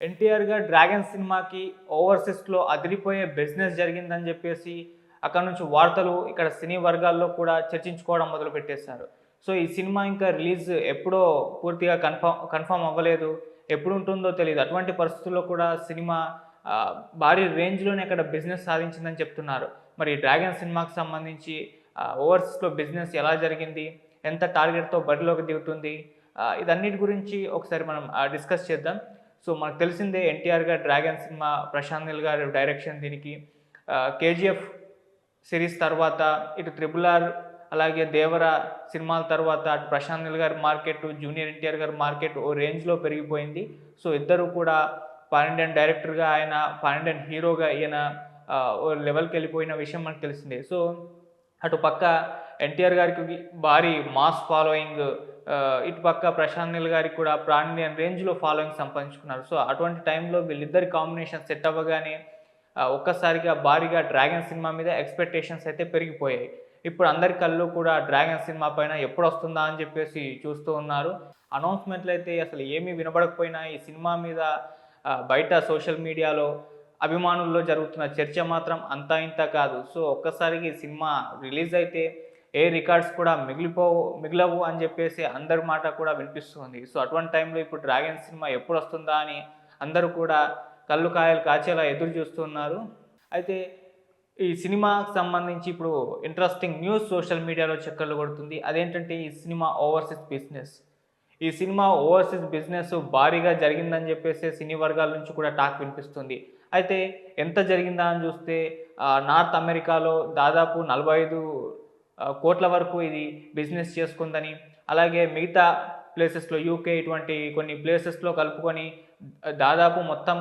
ఎన్టీఆర్ గారు 'డ్రాగన్' సినిమాకి ఓవర్‌సీస్‌లో అదిరిపోయే బిజినెస్ జరిగిందని జెప్పేసి, అక్కడి నుంచి వార్తలు ఇక్కడ సినీ వర్గాల్లో కూడా చర్చించుకోవడం మొదలుపెట్టేశారు. సో, ఈ సినిమా ఇంకా రిలీజ్ ఎప్పుడో పూర్తిగా కన్ఫర్మ్ అవ్వలేదు. ఎప్పుడుంటుందో తెలీదు. అటువంటి పరిస్థితుల్లో కూడా సినిమా భారీ రేంజ్‌లోనే అక్కడ బిజినెస్ సాధించిందని చెప్తున్నారు. మరి 'డ్రాగన్' సినిమాకి సంబంధించి ఓవర్సీస్‌లో బిజినెస్ ఎలా జరిగింది? ఎంత టార్గెట్‌తో బరిలోకి దిగుతుంది? ఇదన్నిటి గురించి ఒకసారి మనం డిస్కస్ చేద్దాం. సో, మనకు తెలిసిందే ఎన్టీఆర్ గారి 'డ్రాగన్' సినిమా, ప్రశాంత్ నీల్ గారి డైరెక్షన్ దీనికి. 'కేజీఎఫ్' సిరీస్ తర్వాత ఇటు 'త్రిబుల్ ఆర్' అలాగే 'దేవర' సినిమాల తర్వాత అటు ప్రశాంత్ నీల్ గారి మార్కెట్, జూనియర్ ఎన్టీఆర్ గారి మార్కెట్ ఓ రేంజ్‌లో పెరిగిపోయింది. సో, ఇద్దరు కూడా పాన్ ఇండియన్ డైరెక్టర్‌గా ఆయన, పాన్ ఇండియన్ హీరోగా ఈయన ఓ లెవెల్‌కెళ్ళిపోయిన విషయం మనకు తెలిసిందే. సో, అటు పక్క ఎన్టీఆర్ గారికి భారీ మాస్ ఫాలోయింగ్, ఇటు పక్క ప్రశాంత్ నీల్ గారికి కూడా పాన్ ఇండియన్ రేంజ్‌లో ఫాలోయింగ్ సంపాదించుకున్నారు. సో, అటువంటి టైంలో వీళ్ళిద్దరి కాంబినేషన్ సెట్ అవ్వగానే ఒక్కసారిగా భారీగా 'డ్రాగన్' సినిమా మీద ఎక్స్‌పెక్టేషన్స్ అయితే పెరిగిపోయాయి. ఇప్పుడు అందరి కళ్ళు కూడా 'డ్రాగన్' సినిమా పైన ఎప్పుడొస్తుందా అని చెప్పేసి చూస్తూ ఉన్నారు. అనౌన్స్‌మెంట్‌లయితే అసలు ఏమీ వినబడకపోయినా ఈ సినిమా మీద బయట సోషల్ మీడియాలో అభిమానుల్లో జరుగుతున్న చర్చ మాత్రం అంతా ఇంతా కాదు. సో, ఒక్కసారిగా ఈ సినిమా రిలీజ్ అయితే ఏ రికార్డ్స్ కూడా మిగలవు అని చెప్పేసి అందరి మాట కూడా వినిపిస్తుంది. సో, అటువంటి టైంలో ఇప్పుడు 'డ్రాగన్' సినిమా ఎప్పుడొస్తుందా అని అందరూ కూడా కళ్ళు కాయలు కాచేలా ఎదురు చూస్తున్నారు. అయితే ఈ సినిమాకి సంబంధించి ఇప్పుడు ఇంట్రెస్టింగ్ న్యూస్ సోషల్ మీడియాలో చక్కర్లు కొడుతుంది. అదేంటంటే ఈ సినిమా ఓవర్‌సీస్ బిజినెస్. ఈ సినిమా ఓవర్‌సీస్ బిజినెస్ భారీగా జరిగిందని చెప్పేసి సినీ వర్గాల నుంచి కూడా టాక్ వినిపిస్తుంది. అయితే ఎంత జరిగిందా అని చూస్తే నార్త్ అమెరికాలో దాదాపు 45 కోట్ల వరకు ఇది బిజినెస్ చేసుకుందని, అలాగే మిగతా ప్లేసెస్‌లో యూకే ఇటువంటి కొన్ని ప్లేసెస్‌లో కలుపుకొని దాదాపు మొత్తం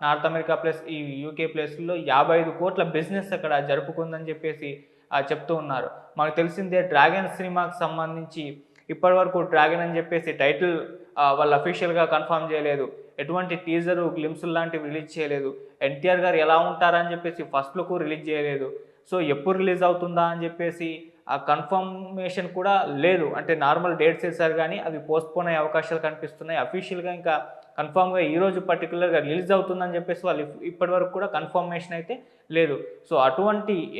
నార్త్ అమెరికా ప్లస్ ఈ యూకే ప్లేస్‌ల్లో 55 కోట్ల బిజినెస్ అక్కడ జరుపుకుందని చెప్పేసి చెప్తూ ఉన్నారు. మనకు తెలిసిందే 'డ్రాగన్' సినిమాకి సంబంధించి ఇప్పటివరకు 'డ్రాగన్' అని చెప్పేసి టైటిల్ వాళ్ళు అఫీషియల్‌గా కన్ఫర్మ్ చేయలేదు. ఎటువంటి టీజరు, గ్లింప్సులు లాంటివి రిలీజ్ చేయలేదు. ఎన్టీఆర్ గారు ఎలా ఉంటారని చెప్పేసి ఫస్ట్ లుక్ రిలీజ్ చేయలేదు. సో, ఎప్పుడు రిలీజ్ అవుతుందా అని చెప్పేసి ఆ కన్ఫర్మేషన్ కూడా లేదు. అంటే నార్మల్ డేట్స్ ఏసారు గానీ అవి పోస్ట్‌పోన్ అయ్యే అవకాశాలు కనిపిస్తున్నాయి. అఫీషియల్‌గా ఇంకా కన్ఫర్మ్‌గా ఈరోజు పర్టిక్యులర్‌గా రిలీజ్ అవుతుందని చెప్పేసి వాళ్ళు ఇప్పటివరకు కూడా కన్ఫర్మేషన్ అయితే లేదు. సో,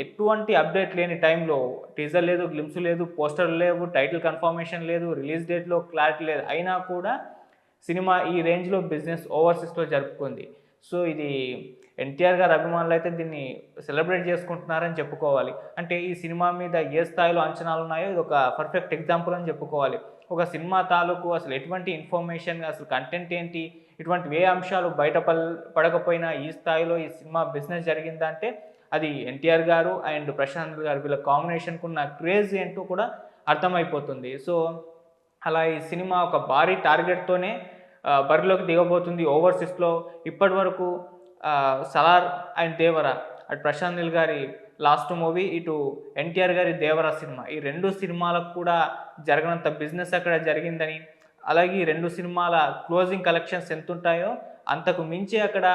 ఎటువంటి అప్డేట్ లేని టైంలో టీజర్ లేదు, గ్లింప్స్ లేదు, పోస్టర్లు లేవు, టైటిల్ కన్ఫర్మేషన్ లేదు, రిలీజ్ డేట్‌లో క్లారిటీ లేదు. అయినా కూడా సినిమా ఈ రేంజ్‌లో బిజినెస్ ఓవర్సీస్‌లో జరుపుకుంది. సో, ఇది ఎన్టీఆర్ గారి అభిమానులైతే దీన్ని సెలబ్రేట్ చేసుకుంటున్నారని చెప్పుకోవాలి. అంటే ఈ సినిమా మీద ఏ స్థాయిలో అంచనాలున్నాయో ఇదొక పర్ఫెక్ట్ ఎగ్జాంపుల్ అని చెప్పుకోవాలి. ఒక సినిమా తాలూకు అసలు ఎటువంటి ఇన్ఫర్మేషన్, అసలు కంటెంట్ ఏంటి, ఇటువంటి ఏ అంశాలు బయట పడకపోయినా ఈ స్థాయిలో ఈ సినిమా బిజినెస్ జరిగిందంటే అది ఎన్టీఆర్ గారు అండ్ ప్రశాంత్ గారు వీళ్ళ కాంబినేషన్‌కున్న క్రేజ్ ఏంటో కూడా అర్థమైపోతుంది. సో, అలా ఈ సినిమా ఒక భారీ టార్గెట్‌తోనే బరిలోకి దిగబోతుంది ఓవర్‌సీస్‌లో. ఇప్పటివరకు 'సలార్' అండ్ 'దేవర' అటు ప్రశాంత్ నీల్ గారి లాస్ట్ మూవీ, ఇటు ఎన్టీఆర్ గారి 'దేవర' సినిమా. ఈ 2 సినిమాలకు కూడా జరగనంత బిజినెస్ అక్కడ జరిగిందని, అలాగే ఈ 2 సినిమాల క్లోజింగ్ కలెక్షన్స్ ఎంతుంటాయో అంతకు మించి అక్కడ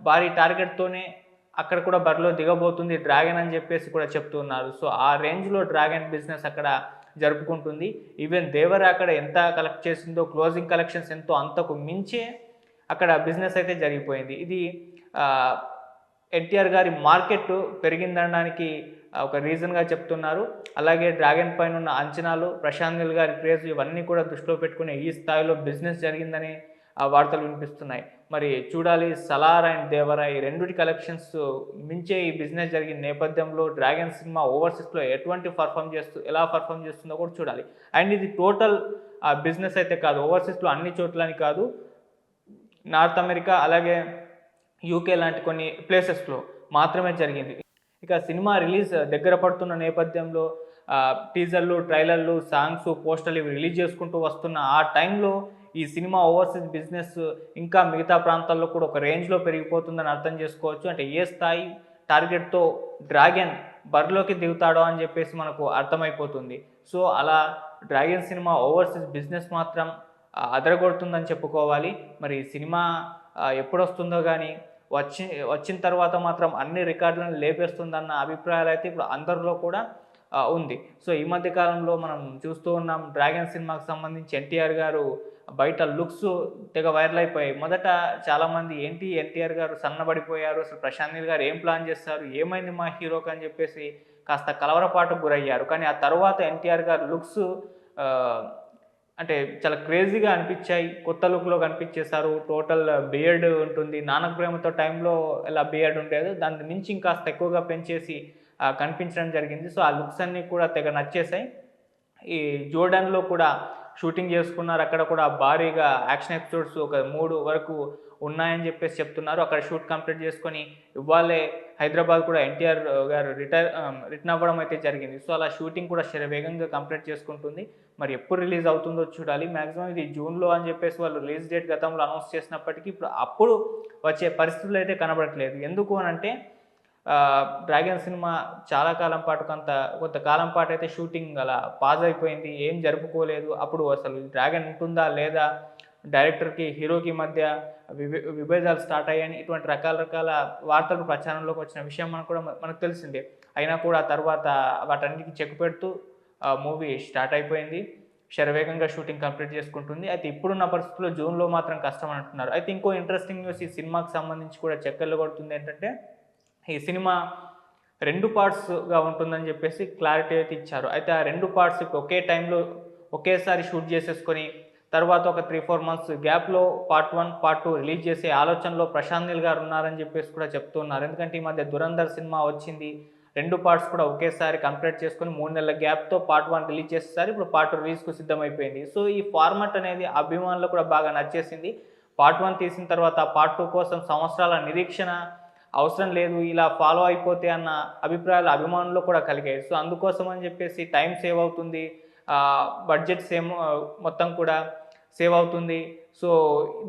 భారీ టార్గెట్‌తోనే అక్కడ కూడా బరిలో దిగబోతుంది 'డ్రాగన్' అని చెప్పేసి కూడా చెప్తూ ఉన్నారు. సో, ఆ రేంజ్‌లో 'డ్రాగన్' బిజినెస్ అక్కడ జరుపుకుంటుంది. ఈవెన్ 'దేవర' అక్కడ ఎంత కలెక్ట్ చేసిందో, క్లోజింగ్ కలెక్షన్స్ ఎంతో అంతకు మించే అక్కడ బిజినెస్ అయితే జరిగిపోయింది. ఇది ఆహ్, ఎన్టీఆర్ గారి మార్కెట్ పెరిగిందనడానికి ఒక రీజన్‌గా చెప్తున్నారు. అలాగే 'డ్రాగన్' పైనున్న అంచనాలు, ప్రశాంత్ నీల్ గారి క్రేజ్ ఇవన్నీ కూడా దృష్టిలో పెట్టుకొని ఈ స్థాయిలో బిజినెస్ జరిగిందని వార్తలు వినిపిస్తున్నాయి. మరి చూడాలి 'సలార్' అండ్ 'దేవర' ఈ రెండిటి కలెక్షన్స్ మించే ఈ బిజినెస్ జరిగిన నేపథ్యంలో 'డ్రాగన్' సినిమా ఓవర్సీస్‌లో ఎలా పర్ఫార్మ్ చేస్తుందో కూడా చూడాలి. అండ్ ఇది టోటల్ బిజినెస్ అయితే కాదు. ఓవర్సీస్‌లో అన్ని చోట్లని కాదు. నార్త్ అమెరికా అలాగే యూకే లాంటి కొన్ని ప్లేసెస్‌లో మాత్రమే జరిగింది. ఇక సినిమా రిలీజ్ దగ్గర పడుతున్న నేపథ్యంలో టీజర్‌లు, ట్రైలర్‌లు, సాంగ్స్, పోస్టర్‌లు ఇవి రిలీజ్ చేసుకుంటూ వస్తున్న ఆ టైంలో ఈ సినిమా ఓవర్సీస్ బిజినెస్ ఇంకా మిగతా ప్రాంతాల్లో కూడా ఒక రేంజ్‌లో పెరిగిపోతుందని అర్థం చేసుకోవచ్చు. అంటే ఏ స్థాయి టార్గెట్‌తో 'డ్రాగన్' బరిలోకి దిగుతాడో అని చెప్పేసి మనకు అర్థమైపోతుంది. సో, అలా 'డ్రాగన్' సినిమా ఓవర్సీస్ బిజినెస్ మాత్రం అదరగొడుతుందని చెప్పుకోవాలి. మరి సినిమా ఎప్పుడొస్తుందో గానీ వచ్చిన తర్వాత మాత్రం అన్ని రికార్డులను లేపేస్తుందన్న అభిప్రాయాలైతే ఇప్పుడు అందరిలో కూడా ఉంది. సో ఈ మధ్య కాలంలో మనం చూస్తూ ఉన్నాం 'డ్రాగన్' సినిమాకి సంబంధించి ఎన్టీఆర్ గారు బయట లుక్స్ తెగ వైరల్ అయిపోయాయి. మొదట చాలామంది ఏంటి ఎన్టీఆర్ గారు సన్నబడిపోయారు, అసలు ప్రశాంత్ నీల్ గారు ఏం ప్లాన్ చేస్తారు, ఏమైంది మా హీరోకి అని చెప్పేసి కాస్త కలవరపాటుకు గురయ్యారు. కానీ ఆ తర్వాత ఎన్టీఆర్ గారు లుక్స్ ఆహ్, అంటే చాలా క్రేజీగా అనిపించాయి. కొత్త లుక్‌లో కనిపించేశారు. టోటల్ బియర్డ్ ఉంటుంది. 'నాన్నకు ప్రేమతో' టైంలో ఎలా బియర్డ్ ఉండేదో దాన్ని మించి ఇంకాస్త ఎక్కువగా పెంచేసి కనిపించడం జరిగింది. సో ఆ లుక్స్ అన్నీ కూడా తెగ నచ్చేసాయి. ఈ 'జోర్డాన్‌లో' కూడా షూటింగ్ చేసుకున్నారు. అక్కడ కూడా భారీగా యాక్షన్ ఎపిసోడ్స్ ఒక 3 వరకు ఉన్నాయని చెప్పేసి చెప్తున్నారు. అక్కడ షూట్ కంప్లీట్ చేసుకొని ఇవ్వాళే హైదరాబాద్ కూడా ఎన్టీఆర్ గారు రిటర్న్ అవ్వడం అయితే జరిగింది. సో అలా షూటింగ్ కూడా శరవేగంగా కంప్లీట్ చేసుకుంటుంది. మరి ఎప్పుడు రిలీజ్ అవుతుందో చూడాలి. మాక్సిమం ఇది జూన్‌లో అని చెప్పేసి వాళ్ళు రిలీజ్ డేట్ గతంలో అనౌన్స్ చేసినప్పటికీ అప్పుడు వచ్చే పరిస్థితులు అయితే కనబడట్లేదు. ఎందుకు అనంటే 'డ్రాగన్' సినిమా చాలా కాలం పాటు కొంతకాలం పాటు అయితే షూటింగ్ అలా పాజ్ అయిపోయింది. ఏం జరుపుకోలేదు. అప్పుడు అసలు 'డ్రాగన్' ఉంటుందా లేదా? డైరెక్టర్‌కి, హీరోకి మధ్య విభేదాలు స్టార్ట్ అయ్యాయని ఇటువంటి రకాల వార్తలు ప్రచారంలోకి వచ్చిన విషయం మనకు తెలిసిందే. అయినా కూడా తర్వాత వాటన్నిటికి చెక్ పెడుతూ మూవీ స్టార్ట్ అయిపోయింది. శరవేగంగా షూటింగ్ కంప్లీట్ చేసుకుంటుంది. అయితే ఇప్పుడున్న పరిస్థితుల్లో జూన్‌లో మాత్రం కష్టం అంటున్నారు. అయితే ఇంకో ఇంట్రెస్టింగ్ న్యూస్ ఈ సినిమాకి సంబంధించి కూడా చక్కర్లు కొడుతుంది ఏంటంటే, ఈ సినిమా 2 పార్ట్స్‌గా ఉంటుందని చెప్పేసి క్లారిటీ అయితే ఇచ్చారు. అయితే ఆ 2 పార్ట్స్ ఇప్పుడు ఒకే టైంలో ఒకేసారి షూట్ చేసేసుకొని తర్వాత ఒక 3, 4 మంత్స్ గ్యాప్‌లో పార్ట్ 1, పార్ట్ 2 రిలీజ్ చేసే ఆలోచనలో ప్రశాంత్ నీల్ గారు ఉన్నారని చెప్పేసి కూడా చెప్తున్నారు. ఎందుకంటే ఈ మధ్య 'ధురంధర్' సినిమా వచ్చింది. 2 పార్ట్స్ కూడా ఒకేసారి కంప్లీట్ చేసుకొని 3 నెలల గ్యాప్‌తో పార్ట్ 1 రిలీజ్ చేసేసారు. ఇప్పుడు పార్ట్ 2 రిలీజ్‌కు సిద్ధమైపోయింది. సో ఈ ఫార్మాట్ అనేది అభిమానులకు కూడా బాగా నచ్చేసింది. పార్ట్ 1 తీసిన తర్వాత పార్ట్ 2 కోసం సంవత్సరాల నిరీక్షణ అవసరం లేదు. ఇలా ఫాలో అయిపోతే అన్న అభిప్రాయాలు అభిమానుల్లో కూడా కలిగాయి. సో అందుకోసం అని చెప్పేసి టైం సేవ్ అవుతుంది. బడ్జెట్ మొత్తం కూడా సేవ్ అవుతుంది. సో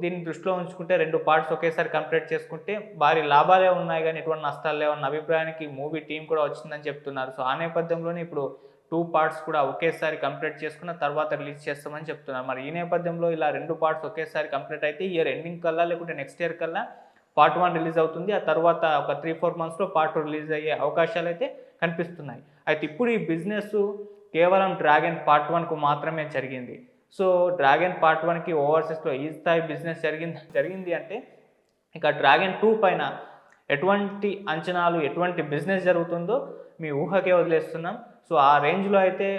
దీన్ని దృష్టిలో ఉంచుకుంటే 2 పార్ట్స్ ఒకేసారి కంప్లీట్ చేసుకుంటే భారీ లాభాలే ఉన్నాయి గానీ ఎటువంటి నష్టాలు లేవన్న అభిప్రాయానికి మూవీ టీమ్ కూడా వచ్చిందని చెప్తున్నారు. సో ఆ నేపథ్యంలోనే ఇప్పుడు 2 పార్ట్స్ కూడా ఒకేసారి కంప్లీట్ చేసుకున్న తర్వాత రిలీజ్ చేస్తామని చెప్తున్నారు. మరి ఈ నేపథ్యంలో ఇలా 2 పార్ట్స్ ఒకేసారి కంప్లీట్ అయితే ఇయర్ ఎండింగ్ కల్లా లేకుంటే నెక్స్ట్ ఇయర్ కల్లా పార్ట్ 1 రిలీజ్ అవుతుంది. ఆ తర్వాత ఒక 3, 4 మంత్స్‌లో పార్ట్ 2 రిలీజ్ అయ్యే అవకాశాలైతే కనిపిస్తున్నాయి. అయితే ఇప్పుడు ఈ బిజినెస్ కేవలం 'డ్రాగన్' పార్ట్ 1కు మాత్రమే జరిగింది. సో 'డ్రాగన్' పార్ట్ 1కి ఓవర్‌సీస్‌లో ఈ స్థాయి బిజినెస్ జరిగింది అంటే ఇక 'డ్రాగన్ 2' పైన ఎటువంటి అంచనాలు, ఎటువంటి బిజినెస్ జరుగుతుందో మీ ఊహకే వదిలేస్తున్నాం. సో ఆ రేంజ్‌లో అయితే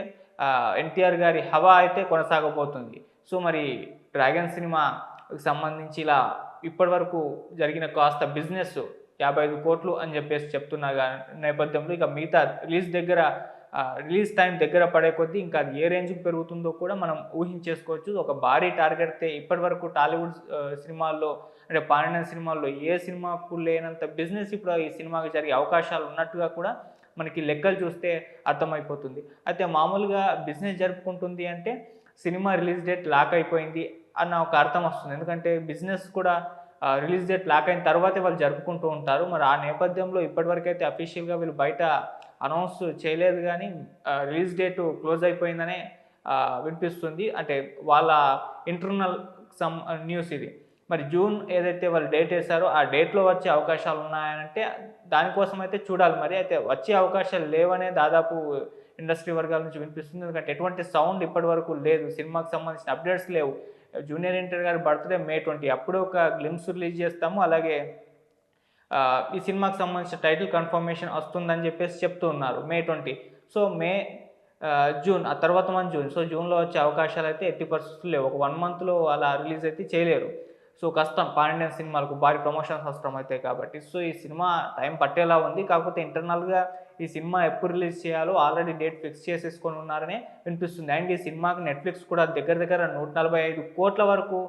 ఎన్టీఆర్ గారి హవా అయితే కొనసాగబోతుంది. సో మరి 'డ్రాగన్' సినిమాకి సంబంధించి ఇలా ఇప్పటివరకు జరిగిన కాస్త బిజినెస్ 55 కోట్లు అని చెప్పేసి చెప్తున్న నేపథ్యంలో ఇక మిగతా రిలీజ్ టైం దగ్గర పడే కొద్దీ ఇంకా అది ఏ రేంజ్‌కి పెరుగుతుందో కూడా మనం ఊహించేసుకోవచ్చు. ఒక భారీ టార్గెట్‌తే ఇప్పటివరకు టాలీవుడ్ సినిమాల్లో అంటే పాన్ సినిమాల్లో ఏ సినిమాకు లేనంత బిజినెస్ ఇప్పుడు ఈ సినిమాకి జరిగే అవకాశాలు ఉన్నట్టుగా కూడా మనకి లెక్కలు చూస్తే అర్థమైపోతుంది. అయితే మామూలుగా బిజినెస్ జరుపుకుంటుంది అంటే సినిమా రిలీజ్ డేట్ లాక్ అయిపోయింది అన్న ఒక అర్థం వస్తుంది. ఎందుకంటే బిజినెస్ కూడా రిలీజ్ డేట్ లాక్ అయిన తర్వాతే వాళ్ళు జరుపుకుంటూ ఉంటారు. మరి ఆ నేపథ్యంలో ఇప్పటివరకైతే అఫీషియల్‌గా వీళ్ళు బయట అనౌన్స్ చేయలేదు గానీ రిలీజ్ డేటు క్లోజ్ అయిపోయిందనే వినిపిస్తుంది. అంటే వాళ్ళ ఇంటర్నల్ న్యూస్ ఇది. మరి జూన్ ఏదైతే వాళ్ళు డేట్ ఏసారో ఆ డేట్‌లో వచ్చే అవకాశాలు ఉన్నాయనంటే దానికోసం అయితే చూడాలి మరి. అయితే వచ్చే అవకాశాలు లేవనే దాదాపు ఇండస్ట్రీ వర్గాల నుంచి వినిపిస్తుంది. ఎందుకంటే ఎటువంటి సౌండ్ ఇప్పటివరకు లేదు. సినిమాకి సంబంధించిన అప్డేట్స్ లేవు. జూనియర్ ఎన్టీఆర్ గారి బర్త్‌డే మే 20 అప్పుడే ఒక గ్లింప్స్ రిలీజ్ చేస్తాము. అలాగే ఈ సినిమాకి సంబంధించిన టైటిల్ కన్ఫర్మేషన్ వస్తుందని చెప్పేసి చెప్తూ ఉన్నారు మే 20. సో జూన్ ఆ తర్వాత మంత్ జూన్. సో జూన్‌లో వచ్చే అవకాశాలైతే ఎట్టి పరిస్థితుల్లో లేవు. ఒక 1 మంత్‌లో అలా రిలీజ్ అయితే చేయలేరు. సో కష్టం పాన్ ఇండియన్ సినిమాలకు భారీ ప్రమోషన్స్ అవసరమవుతాయి కాబట్టి. సో ఈ సినిమా టైం పట్టేలా ఉంది. కాకపోతే ఇంటర్నల్‌గా ఈ సినిమా ఎప్పుడు రిలీజ్ చేయాలో ఆల్రెడీ డేట్ ఫిక్స్ చేసేసుకొని ఉన్నారనే వినిపిస్తుంది. అండ్ ఈ సినిమాకి నెట్‌ఫ్లిక్స్ కూడా దగ్గర 145 కోట్ల వరకు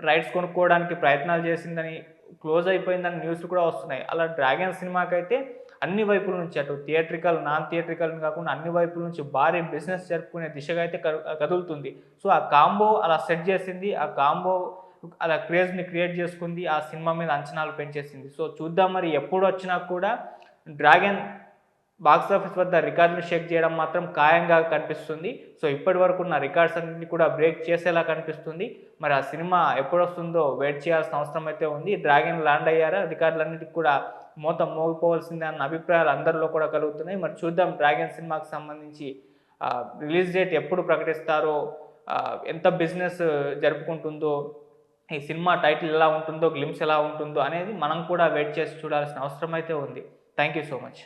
రైట్స్ కొనుక్కోవడానికి ప్రయత్నాలు చేసిందని, క్లోజ్ అయిపోయిందని న్యూస్‌లు కూడా వస్తున్నాయి. అలా 'డ్రాగన్' సినిమాకైతే అన్ని వైపుల నుంచి అటు థియేట్రికల్, నాన్ థియేట్రికల్ కాకుండా అన్ని వైపుల నుంచి భారీ బిజినెస్ జరుపుకునే దిశగా అయితే కదులుతుంది. సో ఆ కాంబో అలా సెట్ చేసింది. ఆ కాంబో అలా క్రేజ్‌ని క్రియేట్ చేసుకుంది. ఆ సినిమా మీద అంచనాలు పెంచేసింది. సో చూద్దాం మరి ఎప్పుడొచ్చినా కూడా 'డ్రాగన్' బాక్సాఫీస్ వద్ద రికార్డులు షేక్ చేయడం మాత్రం ఖాయంగా కనిపిస్తుంది. సో ఇప్పటివరకు ఉన్న రికార్డ్స్ అన్నింటినీ కూడా బ్రేక్ చేసేలా కనిపిస్తుంది. మరి ఆ సినిమా ఎప్పుడొస్తుందో వెయిట్ చేయాల్సిన అవసరం అయితే ఉంది. 'డ్రాగన్' ల్యాండ్ అయ్యారా? రికార్డులన్నిటికి కూడా మోతం మోగిపోవాల్సిందే అన్న అభిప్రాయాలు అందరిలో కూడా కలుగుతున్నాయి. మరి చూద్దాం డ్రాగన్ సినిమాకి సంబంధించి రిలీజ్ డేట్ ఎప్పుడు ప్రకటిస్తారో, ఎంత బిజినెస్ జరుపుకుంటుందో, ఈ సినిమా టైటిల్ ఎలా ఉంటుందో, గ్లిమ్స్ ఎలా ఉంటుందో అనేది మనం కూడా వెయిట్ చేసి చూడాల్సిన అవసరం అయితే ఉంది. Thank you so much.